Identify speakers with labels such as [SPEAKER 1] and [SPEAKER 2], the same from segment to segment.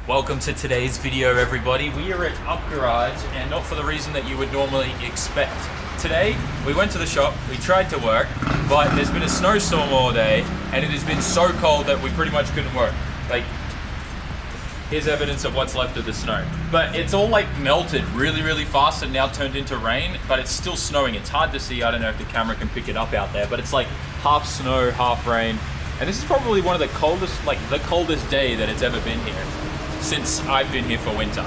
[SPEAKER 1] Welcome to today's video, everybody. We are at Up Garage, and not for the reason that you would normally expect. Today, we went to the shop, we tried to work, but there's been a snowstorm all day, and it has been so cold that we pretty much couldn't work. Like, here's evidence of what's left of the snow. But it's all like melted really, really fast and now turned into rain, but it's still snowing. It's hard to see. I don't know if the camera can pick it up out there, but it's like half snow, half rain. And this is probably one of the coldest, like the coldest day that it's ever been here since I've been here for winter.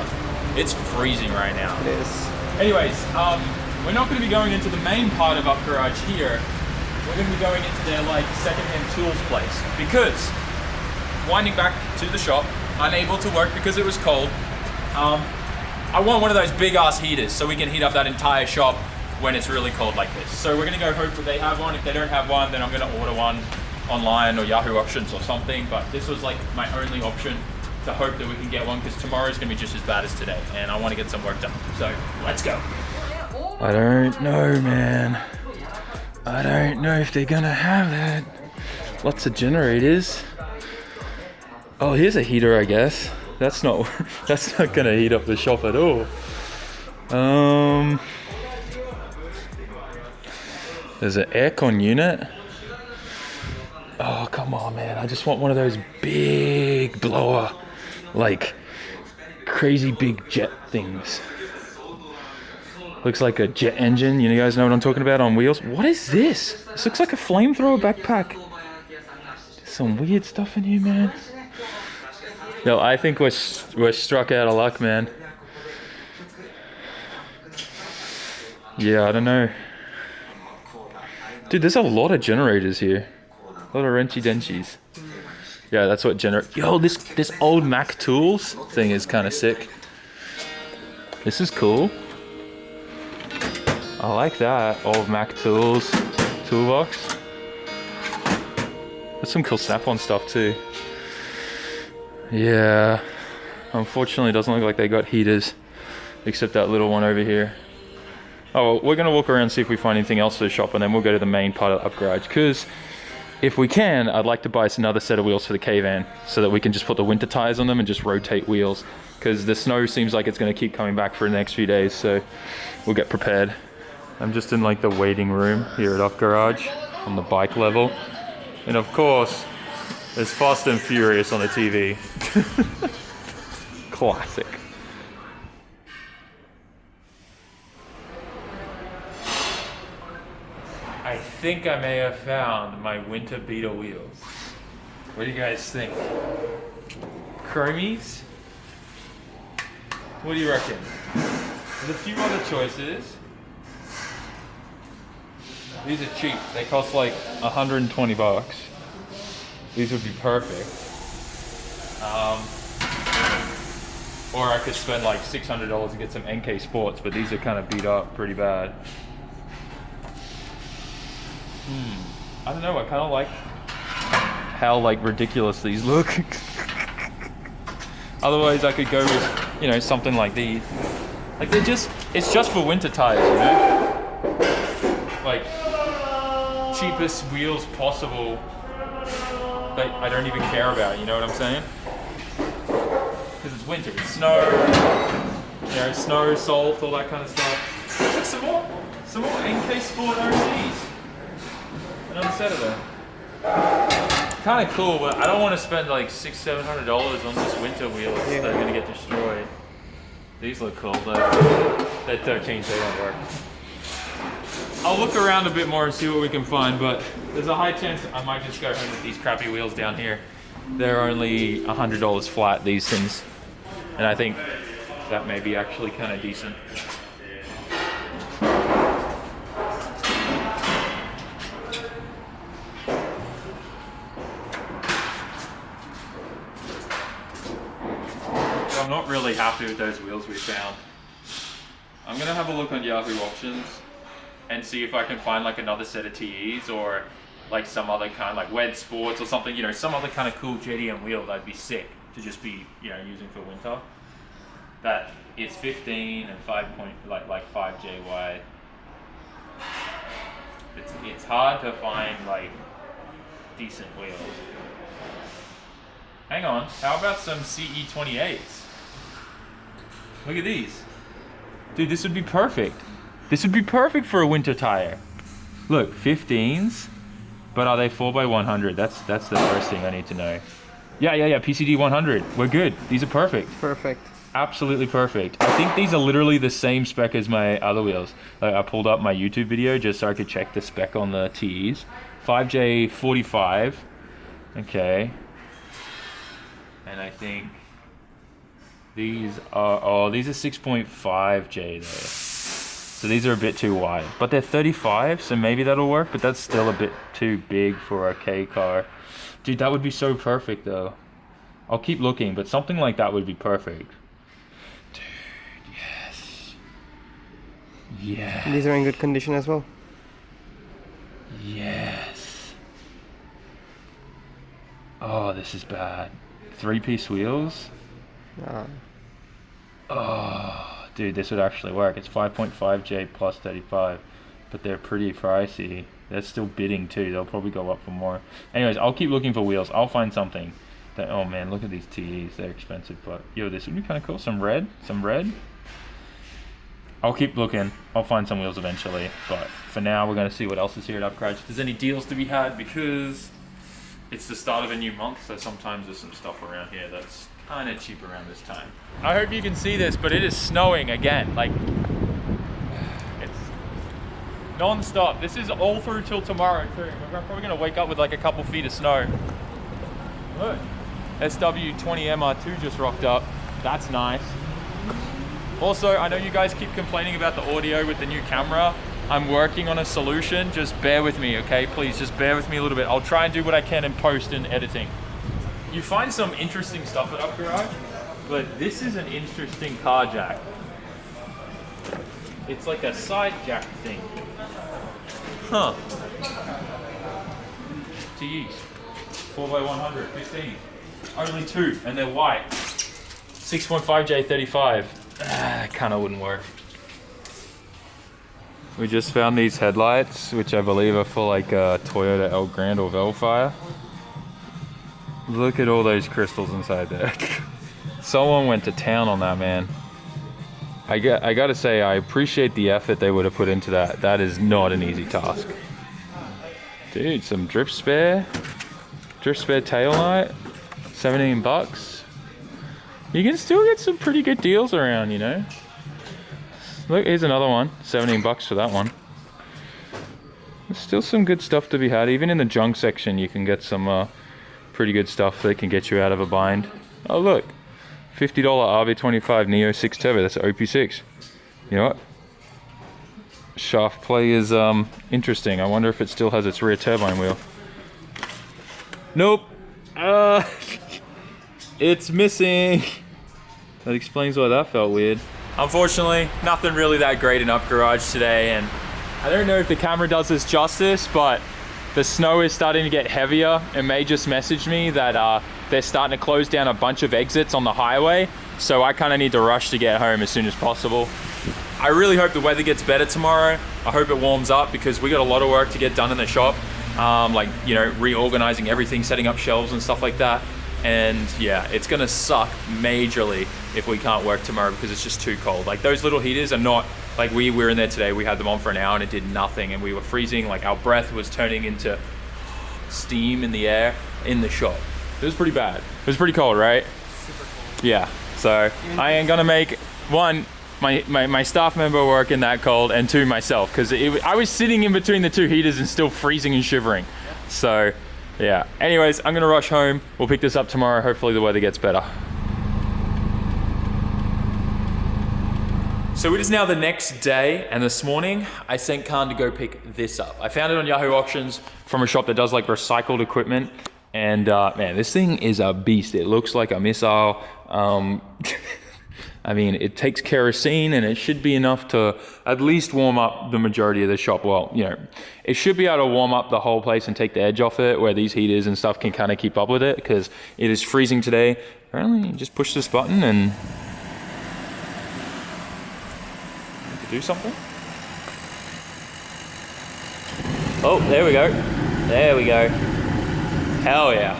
[SPEAKER 1] It's freezing right now.
[SPEAKER 2] It is.
[SPEAKER 1] Anyways, we're not going to be going into the main part of Up Garage here. We're going to be going into their like secondhand tools place because winding back to the shop, unable to work because it was cold. I want one of those big ass heaters so we can heat up that entire shop when it's really cold like this. So we're going to go hope that they have one. If they don't have one, then I'm going to order one online or Yahoo Auctions or something. But this was like my only option to hope that we can get one because tomorrow's going to be just as bad as today and I want to get some work done. So let's go.
[SPEAKER 2] I don't know, man. I don't know if they're gonna have that. Lots of generators. Oh, here's a heater, I guess. That's not gonna heat up the shop at all. There's an aircon unit. Oh, come on, man. I just want one of those big blower, like crazy big jet things. Looks like a jet engine. You guys know what I'm talking about on wheels. What is this? This looks like a flamethrower backpack. There's some weird stuff in here, man. Yo, I think we're struck out of luck, man. Yeah, I don't know. Dude, there's a lot of generators here. A lot of wrenchy denchies. Yeah, that's what Yo, this old Mac Tools thing is kind of sick. This is cool. I like that old Mac Tools toolbox. There's some cool snap-on stuff too. Yeah, unfortunately, it doesn't look like they got heaters, except that little one over here. Oh, well, we're gonna walk around and see if we find anything else to the shop, and then we'll go to the main part of Up Garage. Because if we can, I'd like to buy us another set of wheels for the K-Van so that we can just put the winter tires on them and just rotate wheels. Because the snow seems like it's gonna keep coming back for the next few days, so we'll get prepared. I'm just in like the waiting room here at Up Garage on the bike level. And of course, there's Fast and Furious on the TV. Classic.
[SPEAKER 1] I think I may have found my winter beater wheels. What do you guys think? Chromies? What do you reckon? There's a few other choices. These are cheap. They cost like 120 bucks. These would be perfect. Or I could spend like $600 to get some NK Sports, but these are kind of beat up pretty bad. I don't know, I kind of like how like ridiculous these look. Otherwise I could go with, you know, something like these. Like it's just for winter tires, you know? Like, cheapest wheels possible that I don't even care about, you know what I'm saying? Because it's winter, it's snow, you know, snow, salt, all that kind of stuff. Look, some more NK Sport OCs. Another set of them. Kind of cool, but I don't want to spend like $600-700 on this winter wheels that are gonna get destroyed. These look cool, but that 13s, they won't work. I'll look around a bit more and see what we can find, but there's a high chance I might just go home with these crappy wheels down here. They're only $100 flat, these things. And I think that may be actually kind of decent. I'm not really happy with those wheels we found. I'm gonna have a look on Yahoo Auctions and see if I can find like another set of TEs or like some other kind, like Wed Sports or something, you know, some other kind of cool JDM wheel that'd be sick to just be, you know, using for winter. That is 15 and 5 5J wide. It's hard to find like decent wheels. Hang on. How about some CE28s? Look at these. Dude, this would be perfect. This would be perfect for a winter tire. Look, 15s, but are they 4x100? That's the first thing I need to know. Yeah, PCD 100. We're good. These are perfect.
[SPEAKER 3] Perfect.
[SPEAKER 1] Absolutely perfect. I think these are literally the same spec as my other wheels. Like, I pulled up my YouTube video just so I could check the spec on the TEs. 5J45. Okay. And I think these are, these are 6.5J though. So these are a bit too wide. But they're 35, so maybe that'll work, but that's still a bit too big for a K car. Dude, that would be so perfect though. I'll keep looking, but something like that would be perfect. Dude, yes. Yeah.
[SPEAKER 3] These are in good condition as well.
[SPEAKER 1] Yes. Oh, this is bad. 3-piece wheels? Oh, dude, this would actually work. It's 5.5J plus 35, but they're pretty pricey. They're still bidding too. They'll probably go up for more. Anyways, I'll keep looking for wheels. I'll find something. That, oh man, look at these TEs. They're expensive, but yo, this would be kind of cool. Some red. I'll keep looking. I'll find some wheels eventually, but for now, we're gonna see what else is here at Upgrade. If there's any deals to be had, because it's the start of a new month, so sometimes there's some stuff around here that's kind of cheap around this time. I hope you can see this, but it is snowing again. Like, it's non-stop. This is all through till tomorrow too. We're probably gonna wake up with like a couple feet of snow. Look, SW20MR2 just rocked up. That's nice. Also, I know you guys keep complaining about the audio with the new camera. I'm working on a solution. Just bear with me, okay? Please, just bear with me a little bit. I'll try and do what I can in post and editing. You find some interesting stuff at Up Garage, but this is an interesting car jack. It's like a side jack thing. Huh. TEs. 4x100, 15. Only 2, and they're white. 6.5J35. Kinda wouldn't work. We just found these headlights, which I believe are for like a Toyota El Grande or Velfire. Look at all those crystals inside there. Someone went to town on that, man. I gotta say, I appreciate the effort they would have put into that. That is not an easy task. Dude, some drip spare tail light, 17 bucks. You can still get some pretty good deals around, you know. Look, here's another one, 17 bucks for that one. There's still some good stuff to be had. Even in the junk section, you can get some pretty good stuff that can get you out of a bind. Oh look, $50 RB25 Neo 6 Turbo, that's an OP6. You know what? Shaft play is interesting. I wonder if it still has its rear turbine wheel. Nope. It's missing. That explains why that felt weird. Unfortunately, nothing really that great in Up Garage today, and I don't know if the camera does this justice, but the snow is starting to get heavier. And May just messaged me that they're starting to close down a bunch of exits on the highway, so I kind of need to rush to get home as soon as possible. I really hope the weather gets better tomorrow. I hope it warms up, because we got a lot of work to get done in the shop. Like, you know, reorganizing everything, setting up shelves and stuff like that. And yeah, it's gonna suck majorly if we can't work tomorrow, because it's just too cold. Like, those little heaters are not, like, we were in there today, we had them on for an hour and it did nothing, and we were freezing. Like, our breath was turning into steam in the air in the shop. It was pretty bad. It was pretty cold, right?
[SPEAKER 3] Super cold.
[SPEAKER 1] Yeah, so I ain't gonna make, one, my staff member work in that cold, and 2, myself, because I was sitting in between the 2 heaters and still freezing and shivering. So yeah, anyways, I'm gonna rush home. We'll pick this up tomorrow. Hopefully the weather gets better. So it is now the next day, and this morning I sent Khan to go pick this up. I found it on Yahoo Auctions from a shop that does like recycled equipment, and man, this thing is a beast. It looks like a missile. I mean, it takes kerosene, and it should be enough to at least warm up the majority of the shop. Well, you know, it should be able to warm up the whole place and take the edge off it, where these heaters and stuff can kind of keep up with it, because it is freezing today. Apparently, you just push this button and do something. Oh, there we go. There we go. Hell yeah.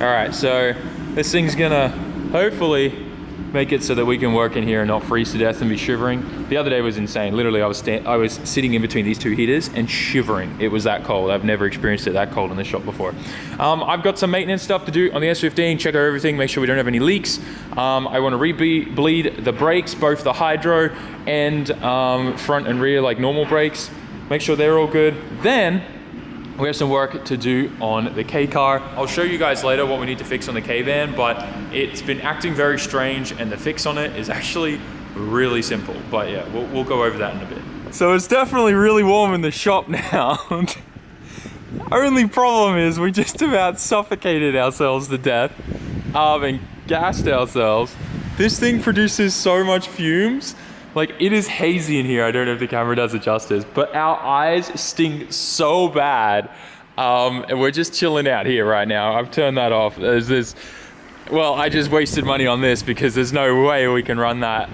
[SPEAKER 2] All right, so this thing's gonna hopefully make it so that we can work in here and not freeze to death and be shivering. The other day was insane. Literally, I was sitting in between these two heaters and shivering. It was that cold. I've never experienced it that cold in the shop before. I've got some maintenance stuff to do on the S15, check out everything, make sure we don't have any leaks. I want to re-bleed the brakes, both the hydro and front and rear, like normal brakes. Make sure they're all good. Then we have some work to do on the K car. I'll show you guys later what we need to fix on the K van, but it's been acting very strange and the fix on it is actually really simple. But yeah, we'll go over that in a bit. So it's definitely really warm in the shop now. Only problem is we just about suffocated ourselves to death and gassed ourselves. This thing produces so much fumes. Like, it is hazy in here. I don't know if the camera does it justice, but our eyes sting so bad. And we're just chilling out here right now. I've turned that off. Well, I just wasted money on this because there's no way we can run that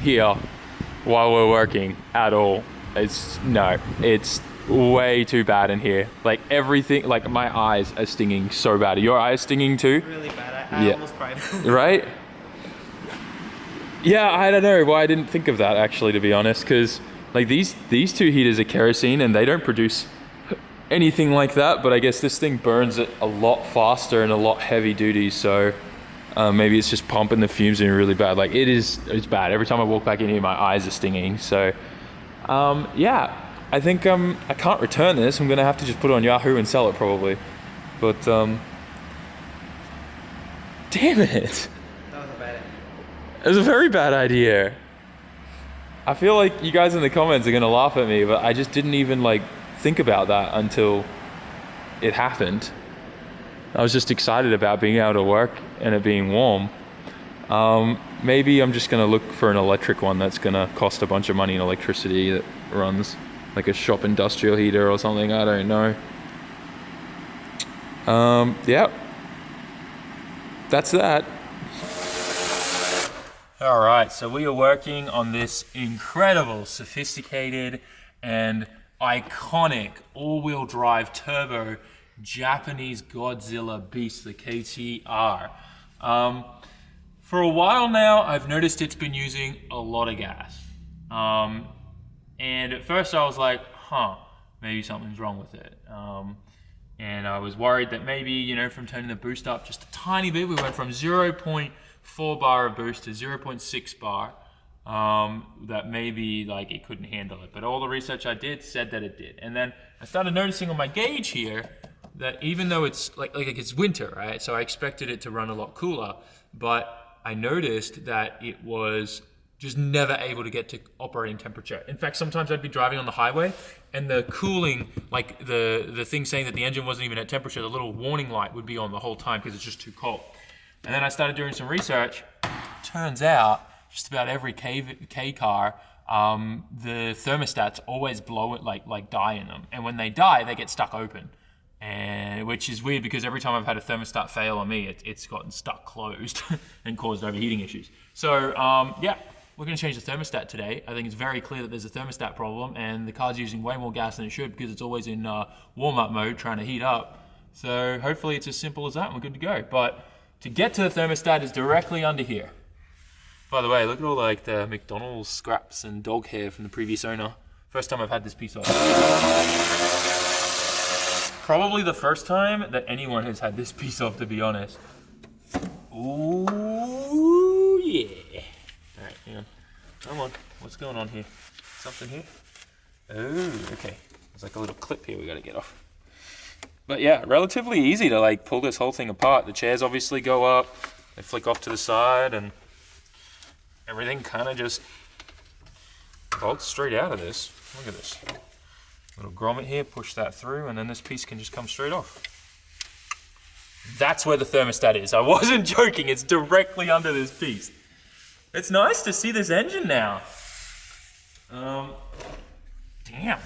[SPEAKER 2] here while we're working at all. It's way too bad in here. Like, everything, like my eyes are stinging so bad. Are your eyes stinging too?
[SPEAKER 3] Really bad. I almost cried.
[SPEAKER 2] Right? Yeah, I don't know why I didn't think of that actually, to be honest, because like these two heaters are kerosene and they don't produce anything like that, but I guess this thing burns it a lot faster and a lot heavy duty, so maybe it's just pumping the fumes in really bad. Like it's bad. Every time I walk back in here, my eyes are stinging. So yeah, I think I can't return this. I'm gonna have to just put it on Yahoo and sell it probably. But damn it. It was a very bad idea. I feel like you guys in the comments are gonna laugh at me, but I just didn't even like think about that until it happened. I was just excited about being able to work and it being warm. Maybe I'm just gonna look for an electric one that's gonna cost a bunch of money in electricity that runs like a shop industrial heater or something, I don't know. Yeah, that's that. All right, so we are working on this incredible, sophisticated, and iconic all-wheel drive turbo Japanese Godzilla beast, the KTR. For a while now, I've noticed it's been using a lot of gas. And at first I was like, maybe something's wrong with it. And I was worried that maybe, you know, from turning the boost up just a tiny bit, we went from 0.4 bar of boost to 0.6 bar, that maybe like it couldn't handle it. But all the research I did said that it did. And then I started noticing on my gauge here that even though it's like it's winter, right? So I expected it to run a lot cooler, but I noticed that it was just never able to get to operating temperature. In fact, sometimes I'd be driving on the highway and the cooling, like the thing saying that the engine wasn't even at temperature, the little warning light would be on the whole time because it's just too cold. And then I started doing some research. Turns out just about every K car, the thermostats always blow it, like die in them. And when they die, they get stuck open. And which is weird because every time I've had a thermostat fail on me, it's gotten stuck closed and caused overheating issues. So yeah, we're gonna change the thermostat today. I think it's very clear that there's a thermostat problem and the car's using way more gas than it should because it's always in warm-up mode trying to heat up. So hopefully it's as simple as that and we're good to go. But to get to the thermostat is directly under here. By the way, look at all like the McDonald's scraps and dog hair from the previous owner. First time I've had this piece off. Probably the first time that anyone has had this piece off, to be honest. Ooh, yeah. All right, hang on. Come on, what's going on here? Something here? Oh, okay. There's like a little clip here we gotta get off. But yeah, relatively easy to like pull this whole thing apart. The chairs obviously go up, they flick off to the side, and everything kind of just bolts straight out of this. Look at this. Little grommet here, push that through, and then this piece can just come straight off. That's where the thermostat is. I wasn't joking, it's directly under this piece. It's nice to see this engine now. Damn.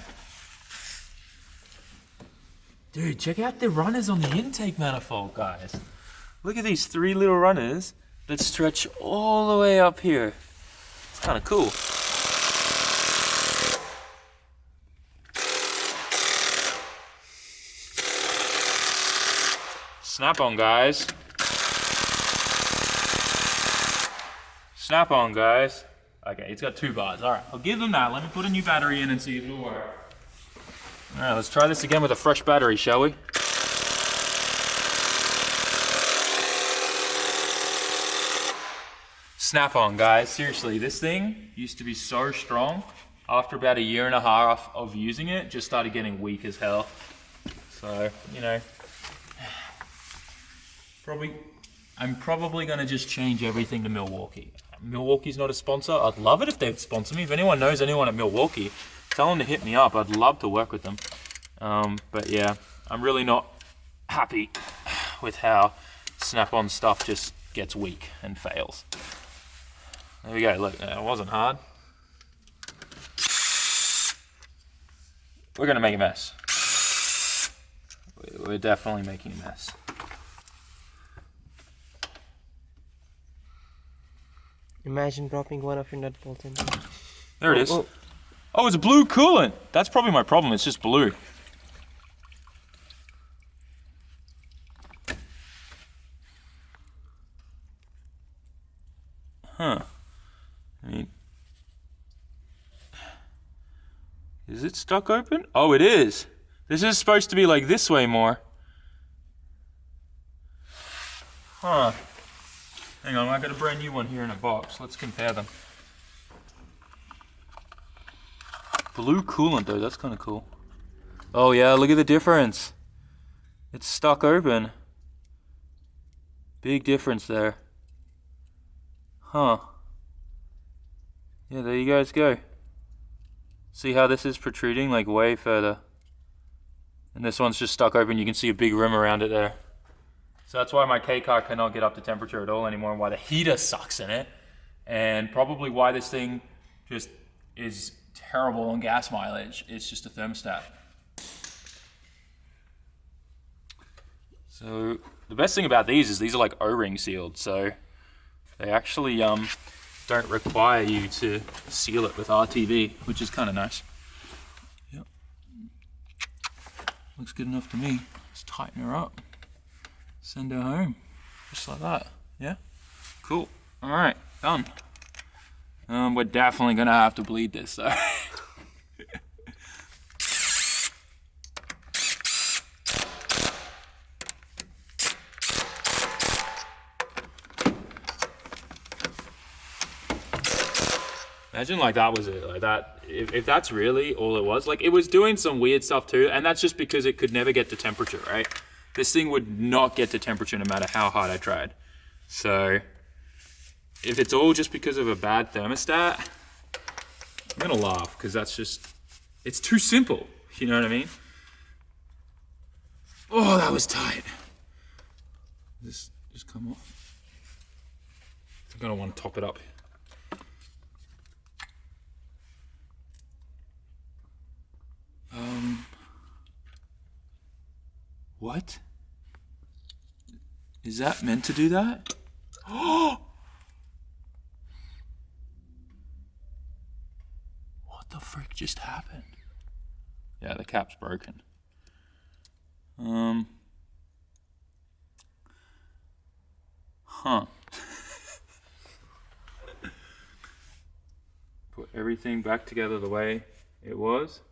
[SPEAKER 2] Dude, check out the runners on the intake manifold, guys. Look at these 3 little runners that stretch all the way up here. It's kind of cool. Snap on, guys. Snap on, guys. Okay, it's got 2 bars. All right, I'll give them that. Let me put a new battery in and see if it'll work. All right, let's try this again with a fresh battery, shall we? Snap on, guys. Seriously, this thing used to be so strong. After about 1.5 years of using it, just started getting weak as hell. So, you know, I'm probably gonna just change everything to Milwaukee. Milwaukee's not a sponsor. I'd love it if they'd sponsor me. If anyone knows anyone at Milwaukee, tell them to hit me up. I'd love to work with them. But yeah, I'm really not happy with how Snap-on stuff just gets weak and fails. There we go, look, it wasn't hard. We're gonna make a mess. We're definitely making a mess.
[SPEAKER 3] Imagine dropping one of your nut bolts in there.
[SPEAKER 2] There it is. Oh, it's blue coolant. That's probably my problem, it's just blue. Huh. I mean, is it stuck open? Oh, it is. This is supposed to be like this way more. Huh. Hang on, I got a brand new one here in a box. Let's compare them. Blue coolant though, that's kind of cool. Oh yeah, look at the difference. It's stuck open. Big difference there. Huh. Yeah, there you guys go. See how this is protruding like way further. And this one's just stuck open. You can see a big rim around it there. So that's why my K-car cannot get up to temperature at all anymore, and why the heater sucks in it. And probably why this thing just is terrible on gas mileage. It's just a thermostat. So the best thing about these is these are like O-ring sealed. So they actually don't require you to seal it with RTV, which is kind of nice. Yep. Looks good enough to me. Let's tighten her up. Send her home. Just like that. Yeah? Cool. Alright, done. We're definitely gonna have to bleed this though. Imagine like that was it, like that, if that's really all it was, like it was doing some weird stuff too, and that's just because it could never get to temperature, right? This thing would not get to temperature no matter how hard I tried. So, if it's all just because of a bad thermostat, I'm gonna laugh, because that's just, it's too simple, you know what I mean? Oh, that was tight. Just come off. I'm gonna want to top it up. What? Is that meant to do that? Oh! What the frick just happened? Yeah, the cap's broken. Huh. Put everything back together the way it was.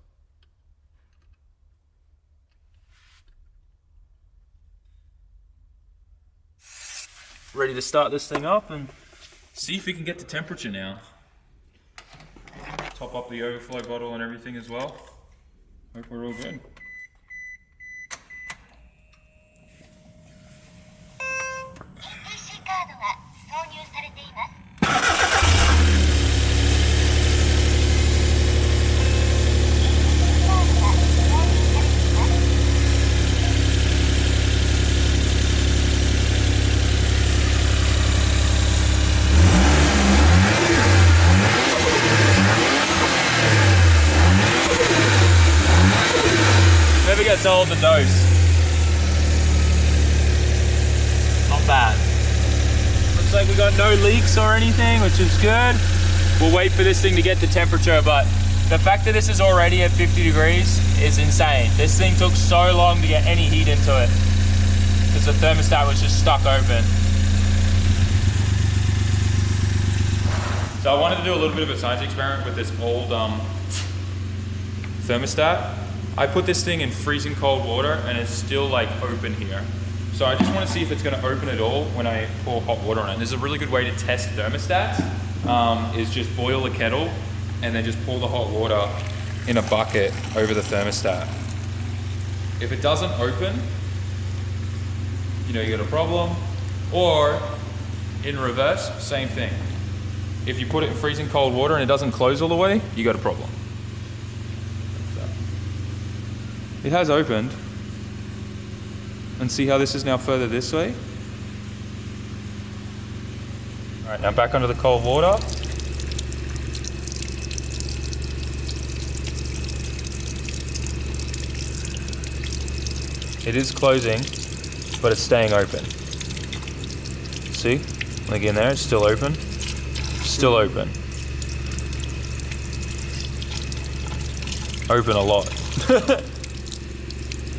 [SPEAKER 2] Ready to start this thing up and see if we can get to temperature now. Top up the overflow bottle and everything as well. Hope we're all good. Never gets old, the dose. Not bad. Looks like we got no leaks or anything, which is good. We'll wait for this thing to get to temperature, but the fact that this is already at 50 degrees is insane. This thing took so long to get any heat into it.
[SPEAKER 1] because the thermostat was just stuck open. So I wanted to do a little bit of a science experiment with this old thermostat. I put this thing in freezing cold water and it's still like open here. So I just want to see if it's going to open at all when I pour hot water on it. And there's a really good way to test thermostats, is just boil a kettle and then just pour the hot water in a bucket over the thermostat. If it doesn't open, you know you got a problem. Or in reverse, same thing. If you put it in freezing cold water and it doesn't close all the way, you got a problem. It has opened. And see how this is now further this way? All right, now back under the cold water. It is closing, but it's staying open. See? Like in there, it's still open. Still open. Open a lot.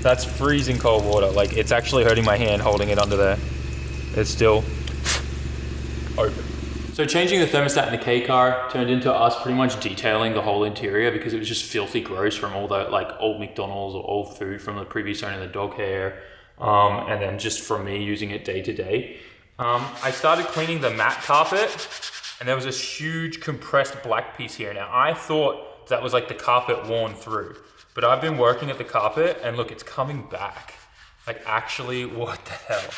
[SPEAKER 1] That's freezing cold water. Like, it's actually hurting my hand holding it under there. It's still open. So changing the thermostat in the K car turned into us pretty much detailing the whole interior because it was just filthy gross from all the like old McDonald's or old food from the previous owner, the dog hair, and then just from me using it day to day. I started cleaning the mat carpet and there was this huge compressed black piece here. Now I thought that was like the carpet worn through, but I've been working at the carpet and look, it's coming back. Like actually, what the hell?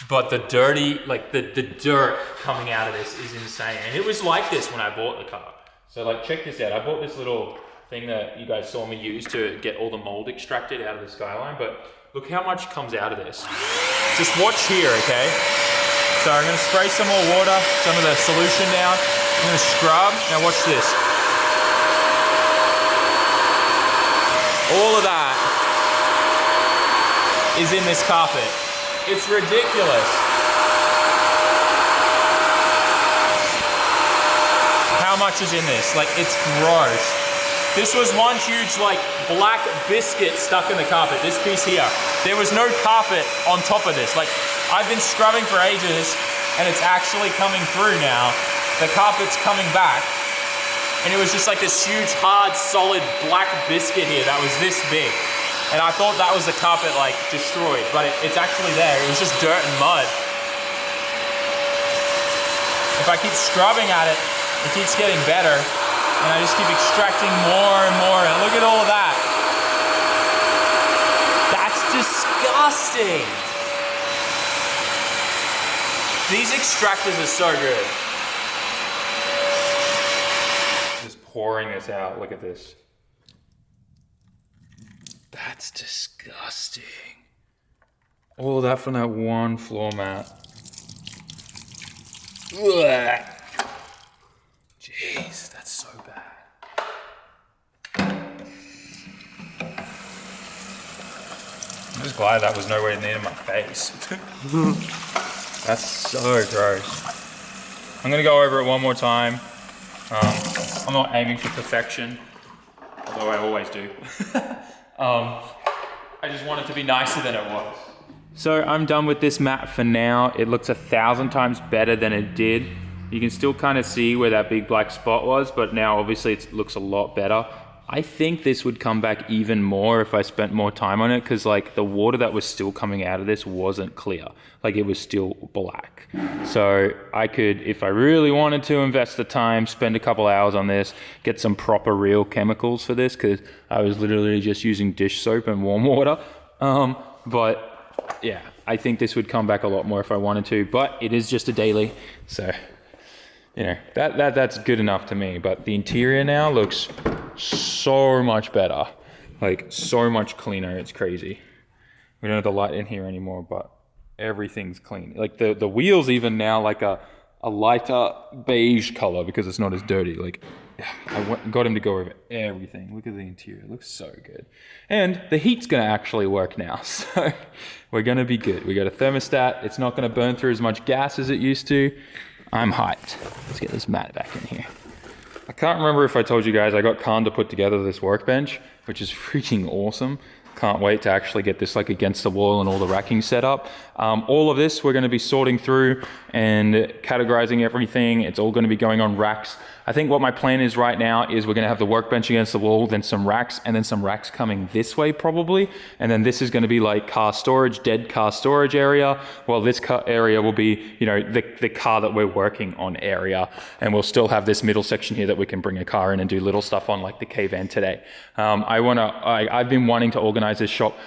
[SPEAKER 1] But the dirty, like the dirt coming out of this is insane. And it was like this when I bought the car. So like, check this out. I bought this little thing that you guys saw me use to get all the mold extracted out of the skyline, but look how much comes out of this. Just watch here, okay? So I'm gonna spray some more water, some of the solution down. I'm gonna scrub, now watch this. All of that is in this carpet. It's ridiculous. How much is in this? Like, it's gross. This was one huge, like, black biscuit stuck in the carpet, this piece here. There was no carpet on top of this. Like, I've been scrubbing for ages, and it's actually coming through now. The carpet's coming back. And it was just like this huge, hard, solid black biscuit here that was this big. And I thought that was the carpet like destroyed, but it's actually there. It was just dirt and mud. If I keep scrubbing at it, it keeps getting better. And I just keep extracting more and more. And look at all of that. That's disgusting. These extractors are so good. Just pouring this out. Look at this. That's disgusting. All of that from that one floor mat. Ugh. Jeez, that's so bad. I'm just glad that was nowhere near my face. That's so gross. I'm gonna go over it one more time. I'm not aiming for perfection, although I always do. I just want it to be nicer than it was. So I'm done with this mat for now. It looks 1,000 times better than it did. You can still kind of see where that big black spot was, but now obviously it looks a lot better. I think this would come back even more if I spent more time on it, because like the water that was still coming out of this wasn't clear. Like it was still black. So I could, if I really wanted to invest the time, spend a couple hours on this, get some proper real chemicals for this, because I was literally just using dish soap and warm water. But yeah, I think this would come back a lot more if I wanted to, but it is just a daily. So, you know, that's good enough to me. But the interior now looks so much better, like so much cleaner. It's crazy. We don't have the light in here anymore, but everything's clean. Like the wheels even now like a lighter beige color because it's not as dirty. Like got him to go over everything. Look at the interior, it looks so good. And the heat's gonna actually work now, so we're gonna be good. We got a thermostat, it's not gonna burn through as much gas as it used to. I'm hyped. Let's get this mat back in here. I can't remember if I told you guys I got Khan to put together this workbench, which is freaking awesome.
[SPEAKER 2] Can't wait to actually get this like against the wall and all the racking set up. All of this we're going to be sorting through and categorizing everything. It's all going to be going on racks. I think what my plan is right now is we're going to have the workbench against the wall, then some racks, and then some racks coming this way probably. And then this is going to be like car storage, dead car storage area. Well, this car area will be, you know, the car that we're working on area. And we'll still have this middle section here that we can bring a car in and do little stuff on, like the K-van today. I've been wanting to organize this shop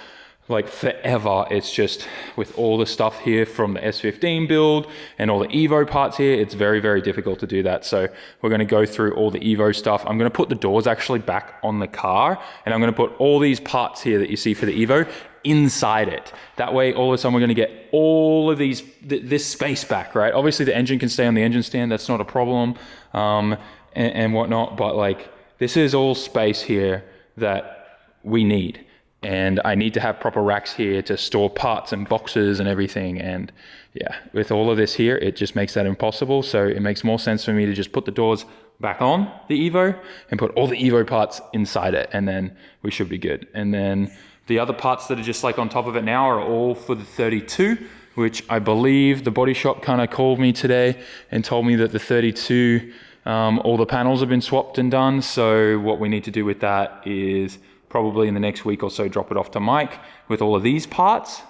[SPEAKER 2] like forever. It's just with all the stuff here from the S15 build and all the Evo parts here, it's very, very difficult to do that. So we're going to go through all the Evo stuff. I'm going to put the doors actually back on the car, and I'm going to put all these parts here that you see for the Evo inside it. That way, all of a sudden, we're going to get all of this space back, right? Obviously, the engine can stay on the engine stand. That's not a problem, and whatnot. But like, this is all space here that we need. And I need to have proper racks here to store parts and boxes and everything. And yeah, with all of this here, it just makes that impossible. So it makes more sense for me to just put the doors back on the Evo and put all the Evo parts inside it. And then we should be good. And then the other parts that are just like on top of it now are all for the 32, which I believe the body shop kind of called me today and told me that the 32, all the panels have been swapped and done. So what we need to do with that is probably in the next week or so drop it off to Mike with all of these parts,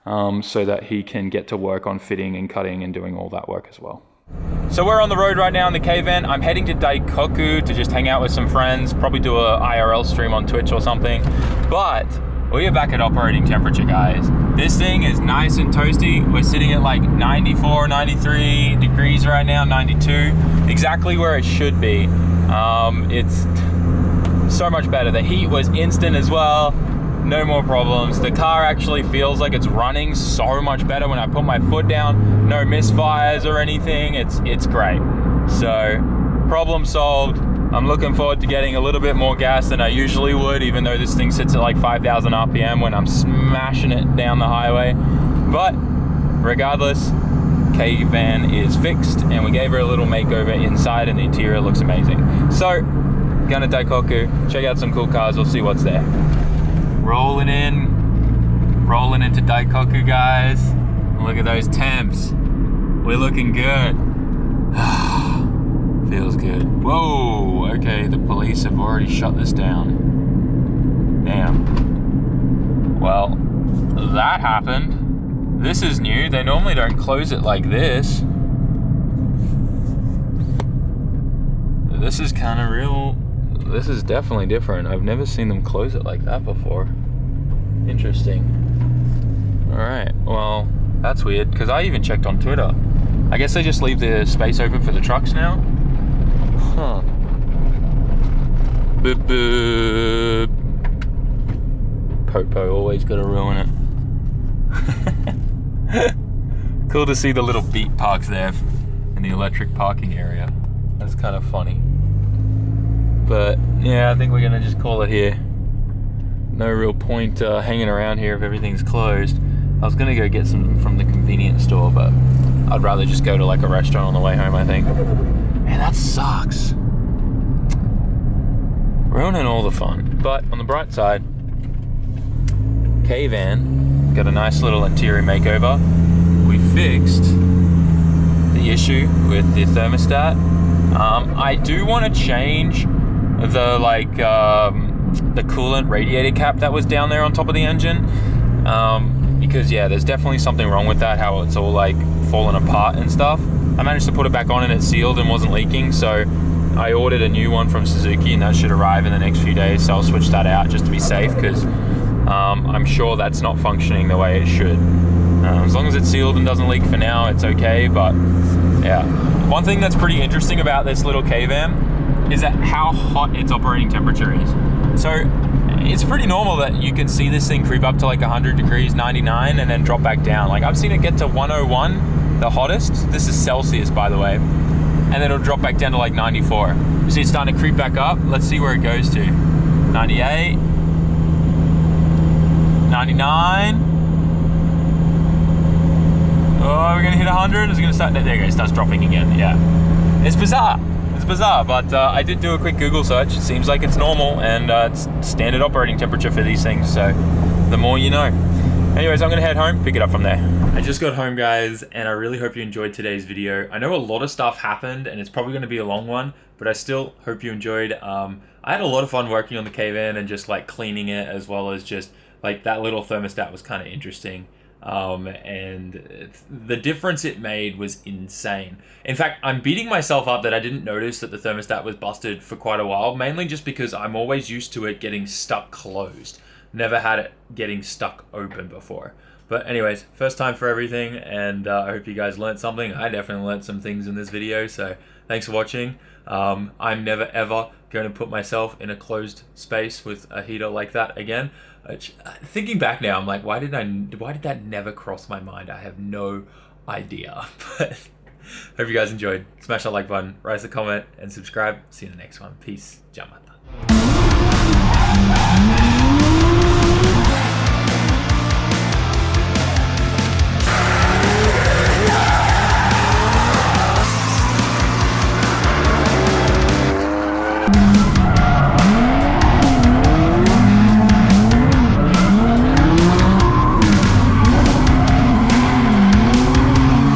[SPEAKER 2] so that he can get to work on fitting and cutting and doing all that work as well. So we're on the road right now in the K-van. I'm heading to Daikoku to just hang out with some friends, probably do a IRL stream on Twitch or something. But we are back at operating temperature, guys. This thing is nice and toasty. We're sitting at like 94, 93 degrees right now, 92, exactly where it should be. It's so much better. The heat was instant as well. No more problems. The car actually feels like it's running so much better when I put my foot down. No misfires or anything. It's great. So problem solved. I'm looking forward to getting a little bit more gas than I usually would, even though this thing sits at like 5,000 RPM when I'm smashing it down the highway. But regardless, K-van is fixed, and we gave her a little makeover inside, and the interior looks amazing. So going to Daikoku, check out some cool cars, we'll see what's there. Rolling into Daikoku, guys. Look at those temps. We're looking good. Feels good. Whoa, okay, the police have already shut this down. Damn. Well, that happened. This is new. They normally don't close it like this. This is kind of real. This is definitely different. I've never seen them close it like that before. Interesting. All right, well, that's weird, because I even checked on Twitter. I guess they just leave the space open for the trucks now? Huh. Boop, boop. Popo always gotta ruin it. Cool to see the little beat parks there in the electric parking area. That's kind of funny. But yeah, I think we're gonna just call it here. No real point hanging around here if everything's closed. I was gonna go get some from the convenience store, but I'd rather just go to like a restaurant on the way home, I think. Man, that sucks. Ruining all the fun. But on the bright side, K-van got a nice little interior makeover. We fixed the issue with the thermostat. I do want to change the the coolant radiator cap that was down there on top of the engine, because yeah, there's definitely something wrong with that, how it's all like falling apart and stuff. I managed to put it back on and it sealed and wasn't leaking, so I ordered a new one from Suzuki and that should arrive in the next few days, so I'll switch that out just to be safe, because I'm sure that's not functioning the way it should. As long as it's sealed and doesn't leak for now, it's okay. But yeah, one thing that's pretty interesting about this little K-van is that how hot its operating temperature is. So it's pretty normal that you can see this thing creep up to like 100 degrees, 99, and then drop back down. Like I've seen it get to 101, the hottest. This is Celsius, by the way. And then it'll drop back down to like 94. You see it's starting to creep back up. Let's see where it goes to. 98, 99. Oh, we're gonna hit 100. It's gonna start. There you go. It starts dropping again. Yeah, it's bizarre. It's bizarre, but I did do a quick Google search. It seems like it's normal and it's standard operating temperature for these things, so the more you know. Anyways, I'm gonna head home, pick it up from there. I just got home, guys, and I really hope you enjoyed today's video. I know a lot of stuff happened and it's probably gonna be a long one, but I still hope you enjoyed. I had a lot of fun working on the cave-in and just like cleaning it, as well as just like that little thermostat was kind of interesting. And the difference it made was insane. In fact, I'm beating myself up that I didn't notice that the thermostat was busted for quite a while, mainly just because I'm always used to it getting stuck closed. Never had it getting stuck open before. But anyways, first time for everything, and I hope you guys learned something. I definitely learned some things in this video, so thanks for watching. I'm never ever going to put myself in a closed space with a heater like that again. Which, thinking back now, I'm like, why did that never cross my mind? I have no idea. But hope you guys enjoyed. Smash that like button, write a comment, and subscribe. See you in the next one. Peace. Jamata.